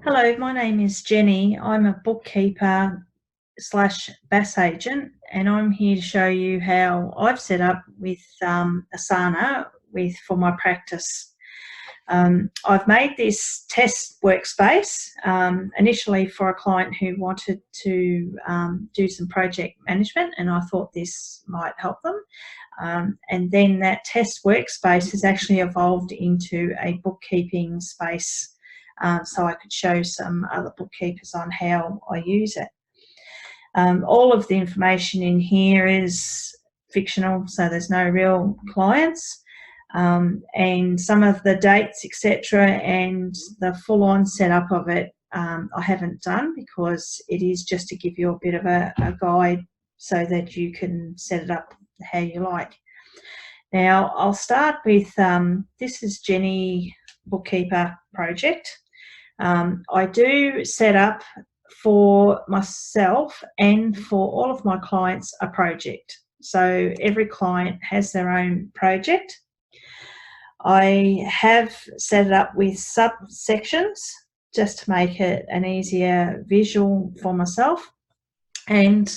Hello, my name is Jenny. I'm a bookkeeper slash BAS agent, and I'm here to show you how I've set up with Asana for my practice. I've made this test workspace initially for a client who wanted to do some project management, and I thought this might help them. And then that test workspace has actually evolved into a bookkeeping space, so I could show some other bookkeepers on how I use it. All of the information in here is fictional, so there's no real clients, and some of the dates, etc., and the full-on setup of it I haven't done, because it is just to give you a bit of a guide so that you can set it up how you like. Now I'll start with this is Jenny Bookkeeper Project. I do set up for myself and for all of my clients a project. So every client has their own project. I have set it up with subsections just to make it an easier visual for myself. And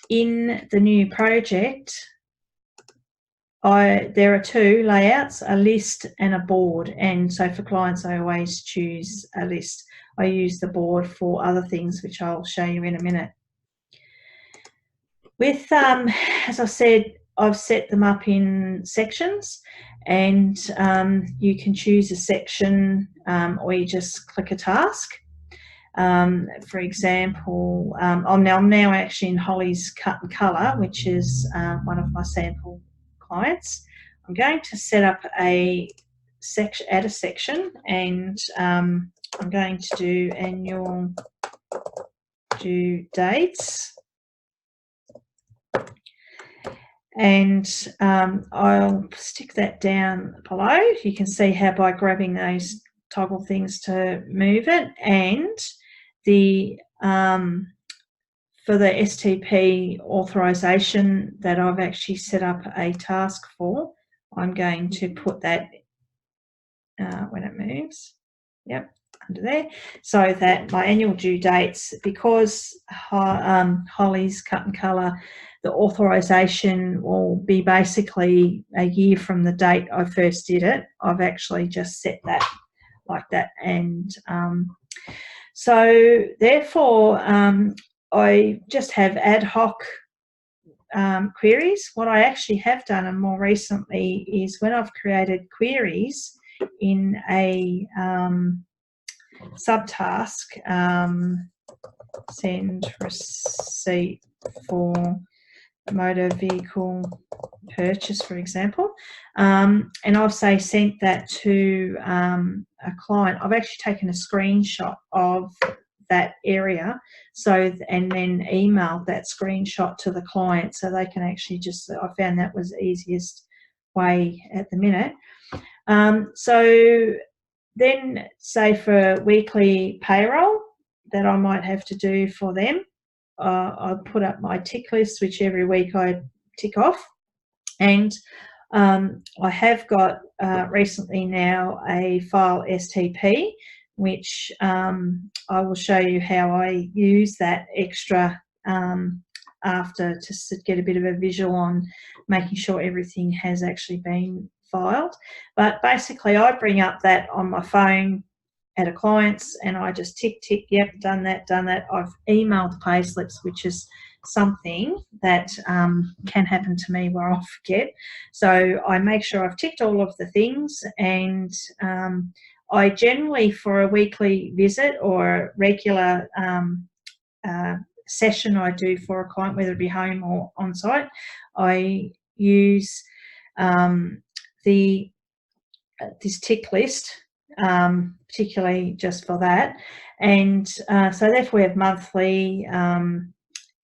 in the new project, there are two layouts, a list and a board, and so for clients I always choose a list. I use the board for other things, which I'll show you in a minute. With, as I said, I've set them up in sections, and you can choose a section or you just click a task. For example, I'm now actually in Holly's Cut and Colour, which is one of my sample clients. I'm going to set up a section, add a section, and I'm going to do annual due dates, and I'll stick that down below. You can see how by grabbing those toggle things to move it, and the for the STP authorization that I've actually set up a task for, I'm going to put that when it moves, yep, under there, so that my annual due dates, because Holly's Cut and Colour, the authorization will be basically a year from the date I first did it. I've actually just set that like that, and so therefore I just have ad hoc queries. What I actually have done, and more recently, is when I've created queries in a subtask, send receipt for motor vehicle purchase, for example, and I've sent that to a client. I've actually taken a screenshot of that area, so, and then emailed that screenshot to the client so they can actually just, I found that was the easiest way at the minute. So then, say for weekly payroll that I might have to do for them, I put up my tick list, which every week I tick off, and I have got recently now a file STP, which I will show you how I use that extra after, to get a bit of a visual on making sure everything has actually been filed. But basically I bring up that on my phone at a client's, and I just tick, yep, done that. I've emailed payslips, which is something that can happen to me where I'll forget. So I make sure I've ticked all of the things, and I generally, for a weekly visit or regular session I do for a client, whether it be home or on site, I use this tick list, particularly just for that. And so therefore we have monthly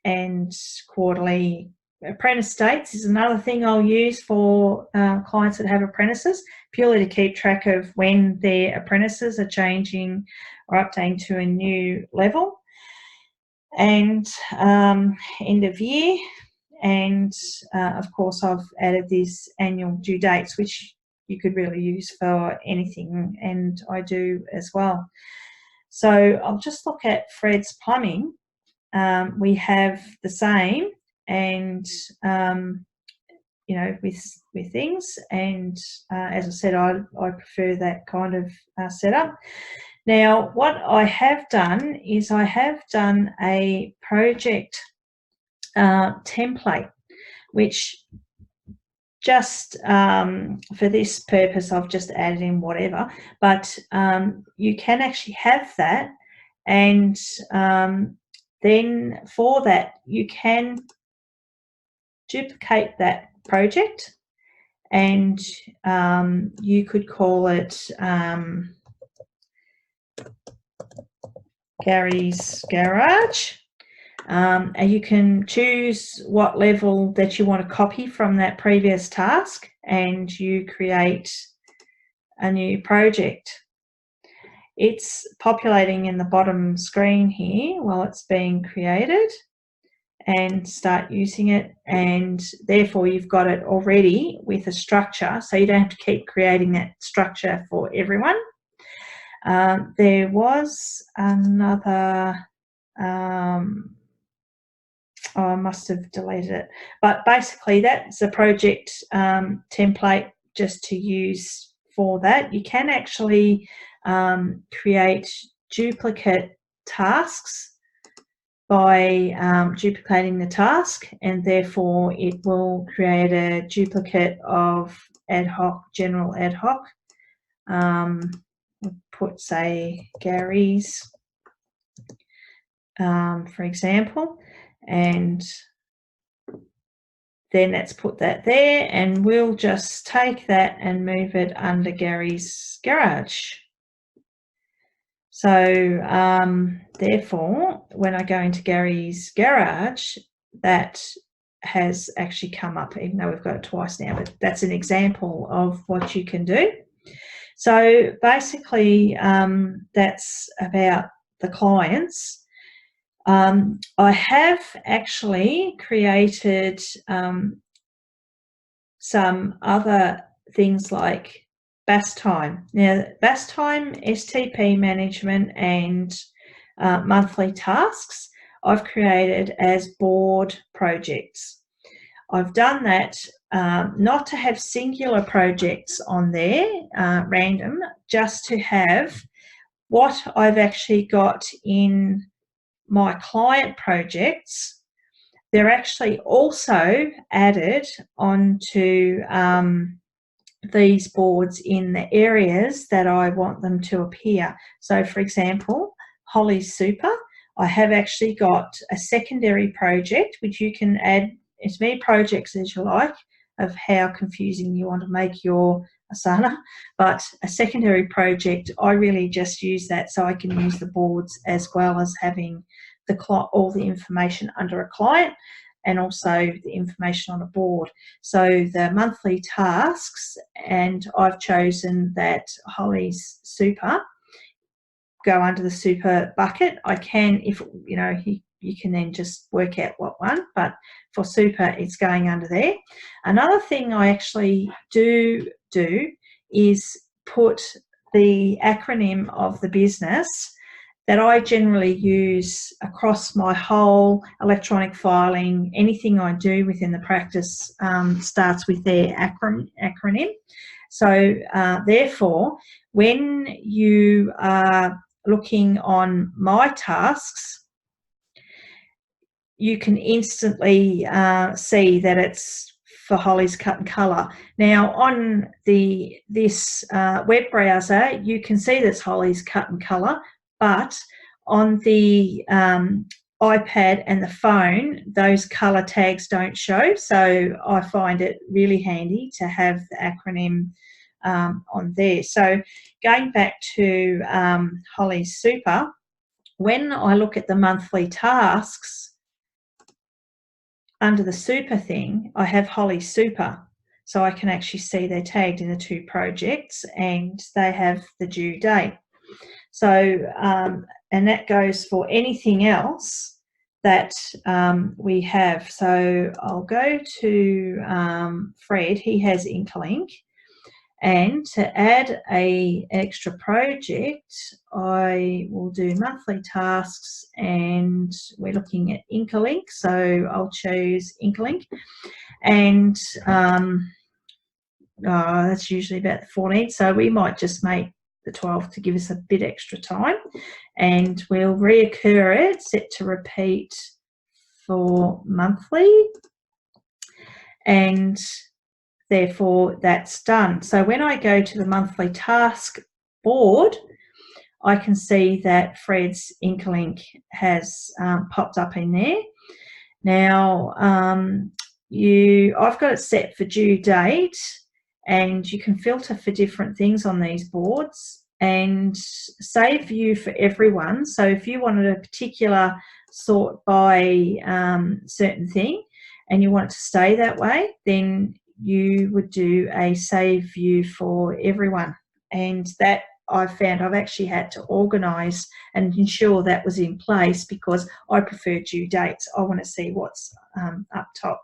and quarterly. Apprentice dates is another thing I'll use for clients that have apprentices, purely to keep track of when their apprentices are changing or updating to a new level. And end of year, and of course I've added this annual due dates, which you could really use for anything, and I do as well. So I'll just look at Fred's plumbing. We have the same, and you know, with things, and as I said, I prefer that kind of setup. Now, what I have done is I have done a project template, which just for this purpose I've just added in whatever, but you can actually have that, and then for that you can duplicate that project, and you could call it Gary's Garage. And you can choose what level that you want to copy from that previous task, and you create a new project. It's populating in the bottom screen here while it's being created, and start using it, and therefore you've got it already with a structure, so you don't have to keep creating that structure for everyone. There was another I must have deleted it, but basically that's a project template just to use for that. You can actually create duplicate tasks by duplicating the task, and therefore it will create a duplicate of general ad hoc. We'll put, say, Gary's, for example, and then let's put that there, and we'll just take that and move it under Gary's Garage. So therefore, when I go into Gary's Garage, that has actually come up, even though we've got it twice now, but that's an example of what you can do. So basically, that's about the clients. I have actually created some other things like BAS time. Now, BAS time, STP management, and monthly tasks I've created as board projects. I've done that not to have singular projects on there, random, just to have what I've actually got in my client projects. They're actually also added onto these boards in the areas that I want them to appear. So, for example, Holly's Super, I have actually got a secondary project, which you can add as many projects as you like, of how confusing you want to make your Asana, but a secondary project, I really just use that so I can use the boards as well as having all the information under a client, and also the information on a board. So the monthly tasks, and I've chosen that Holly's Super go under the Super bucket. I can, if you know, you can then just work out what one, but for Super it's going under there. Another thing I actually do is put the acronym of the business that I generally use across my whole electronic filing. Anything I do within the practice starts with their acronym. So therefore, when you are looking on my tasks, you can instantly see that it's for Holly's Cut and Colour. Now, on this web browser, you can see that's Holly's Cut and Colour, but on the iPad and the phone, those colour tags don't show. So I find it really handy to have the acronym on there. So going back to Holly's Super, when I look at the monthly tasks, under the Super thing, I have Holly's Super. So I can actually see they're tagged in the two projects and they have the due date. So, and that goes for anything else that we have. So I'll go to Fred, he has Inklink, And to add an extra project, I will do monthly tasks, and we're looking at Inkalink, so I'll choose Inkalink, and that's usually about the 14th, so we might just make the 12th to give us a bit extra time, and we'll reoccur it, set to repeat for monthly, and therefore that's done. So when I go to the monthly task board, I can see that Fred's Inkalink has popped up in there. Now, I've got it set for due date, and you can filter for different things on these boards and save view for everyone. So if you wanted a particular sort by certain thing and you want it to stay that way, then you would do a save view for everyone. And that I've found I've actually had to organise and ensure that was in place, because I prefer due dates. I want to see what's up top.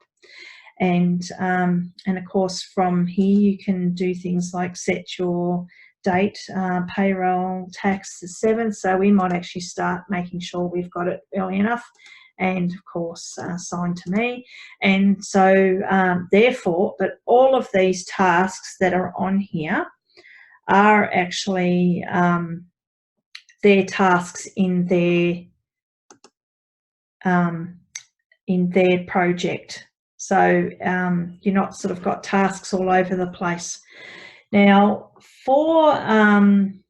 And of course from here you can do things like set your date, payroll tax the 7th, so we might actually start making sure we've got it early enough, and of course signed to me. And so therefore, but all of these tasks that are on here are actually their tasks in their project. So you're not sort of got tasks all over the place. Now, for an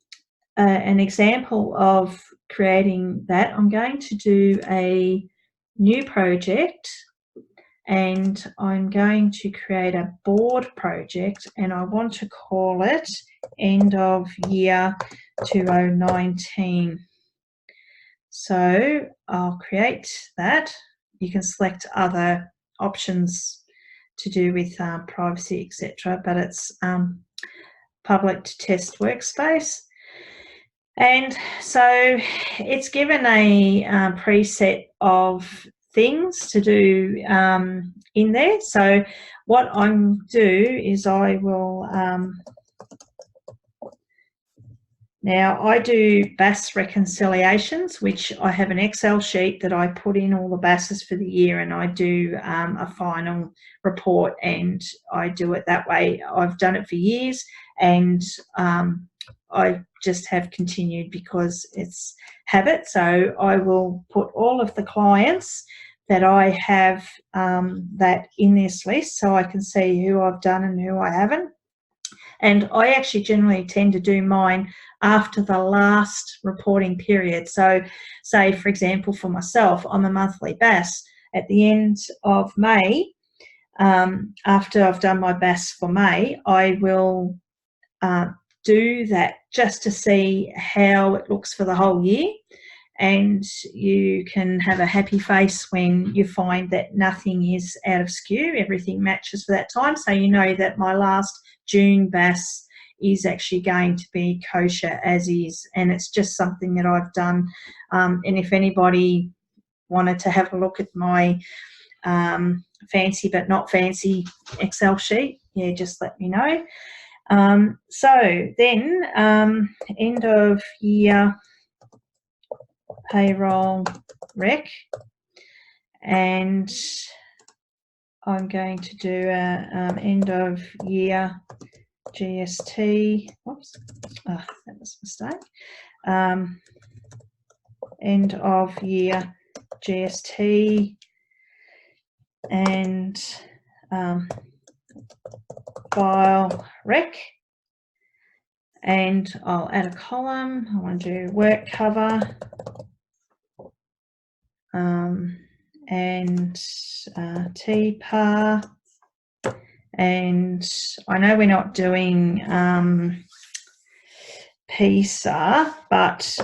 example of creating that, I'm going to do a new project, and I'm going to create a board project, and I want to call it End of Year 2019. So I'll create that. You can select other options to do with privacy, etc., but it's public to test workspace. And so it's given a preset of things to do in there. So what I'm do is I will now I do BAS reconciliations, which I have an Excel sheet that I put in all the BASs for the year, and I do a final report, and I do it that way. I've done it for years, and I just have continued because it's habit. So I will put all of the clients that I have that in this list, so I can see who I've done and who I haven't. And I actually generally tend to do mine after the last reporting period. So say, for example, for myself, I'm a monthly BAS. At the end of May, after I've done my BAS for May, I will do that just to see how it looks for the whole year. And you can have a happy face when you find that nothing is out of skew, everything matches for that time. So you know that my last June BAS is actually going to be kosher as is, and it's just something that I've done. And if anybody wanted to have a look at my fancy but not fancy Excel sheet, yeah, just let me know. So then end of year payroll rec, and I'm going to do a end of year GST. Whoops, that was a mistake. End of year GST and file rec, and I'll add a column. I want to do work cover and TPAR, and I know we're not doing PSAR, but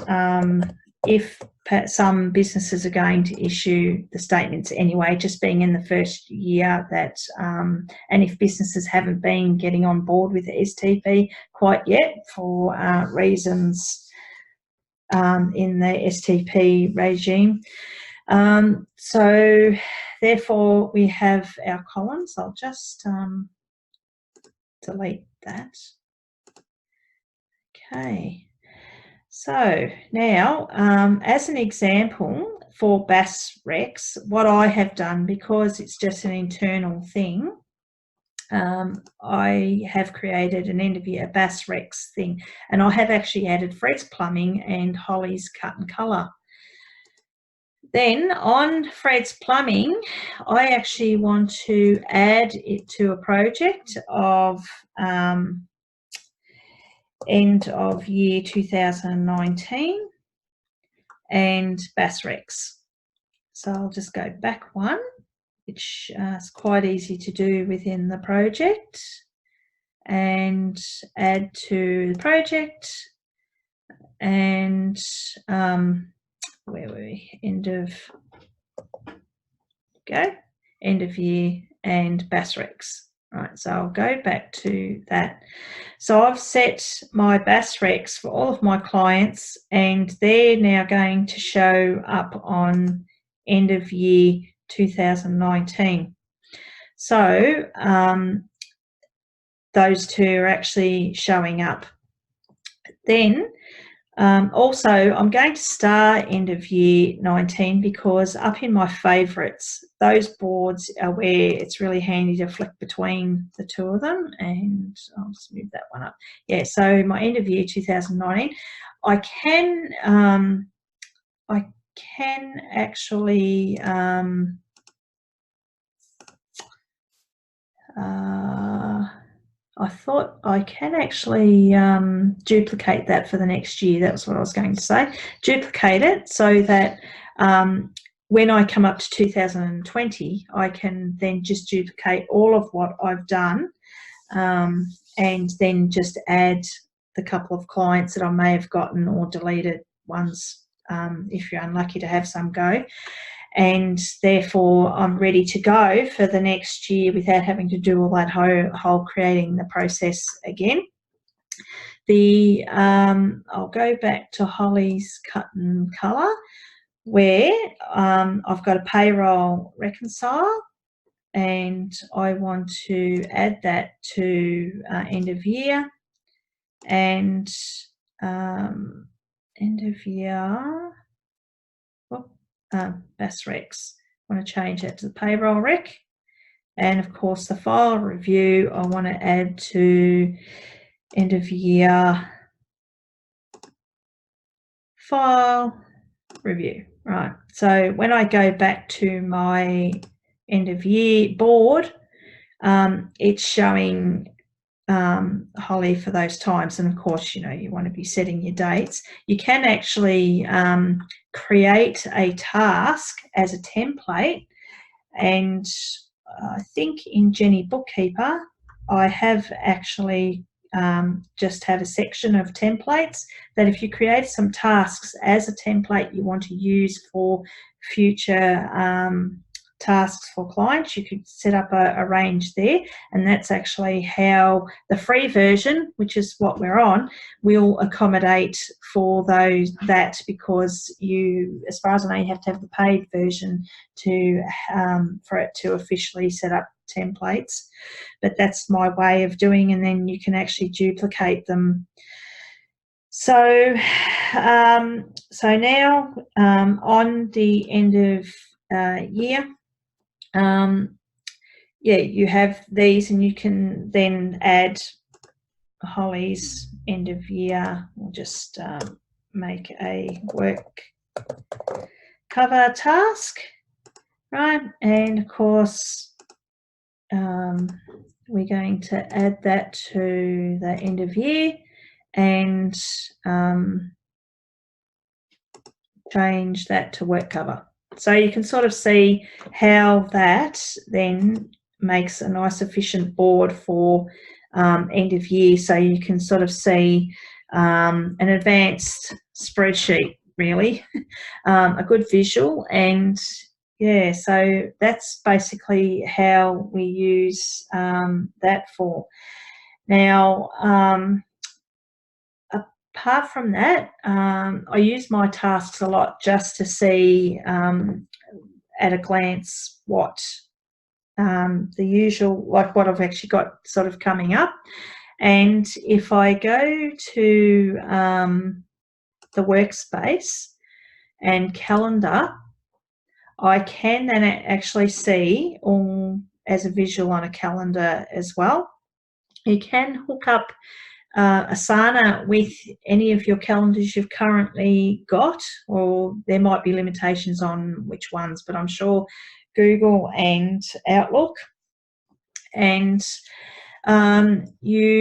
if some businesses are going to issue the statements anyway, just being in the first year, that and if businesses haven't been getting on board with the STP quite yet for reasons in the STP regime. So therefore we have our columns. I'll just delete that. Okay. So now, as an example for BAS Recs, what I have done, because it's just an internal thing, I have created an end of year BAS Recs thing, and I have actually added Fred's Plumbing and Holly's Cut and Colour. Then on Fred's Plumbing, I actually want to add it to a project of end of year 2019 and BAS Recs. So I'll just go back one, which is quite easy to do within the project, and add to the project, and where were we? End of year and BAS Recs. Right, so I'll go back to that. So I've set my BAS Recs for all of my clients, and they're now going to show up on end of year 2019. So those two are actually showing up. Then also, I'm going to star end of year 19 because up in my favourites, those boards are where it's really handy to flick between the two of them. And I'll just move that one up. Yeah, so my end of year 2019, I can actually I thought I can actually duplicate that for the next year. That was what I was going to say. Duplicate it so that when I come up to 2020, I can then just duplicate all of what I've done and then just add the couple of clients that I may have gotten or deleted ones if you're unlucky to have some go. And therefore I'm ready to go for the next year without having to do all that whole creating the process again. I'll go back to Holly's Cut and Colour, where I've got a payroll reconcile, and I want to add that to end of year and end of year. BAS Recs. I want to change that to the payroll rec. And of course the file review I want to add to end of year file review. Right, so when I go back to my end of year board, it's showing Holly for those times, and of course you want to be setting your dates. You can actually create a task as a template, and I think in Jenny Bookkeeper I have actually just have a section of templates that if you create some tasks as a template you want to use for future tasks for clients, you could set up a range there, and that's actually how the free version, which is what we're on, will accommodate for that, because you, as far as I know, you have to have the paid version to for it to officially set up templates. But that's my way of doing, and then you can actually duplicate them. So now on the end of year, you have these, and you can then add Holly's end of year. We'll just make a work cover task, right? And of course we're going to add that to the end of year and change that to work cover. So you can sort of see how that then makes a nice efficient board for end of year. So you can sort of see an advanced spreadsheet, really, a good visual. And yeah, so that's basically how we use that for. Now, apart from that, I use my tasks a lot just to see at a glance what the usual, like what I've actually got sort of coming up. And if I go to the workspace and calendar, I can then actually see all as a visual on a calendar as well. You can hook up Asana with any of your calendars you've currently got, or there might be limitations on which ones, but I'm sure Google and Outlook. And you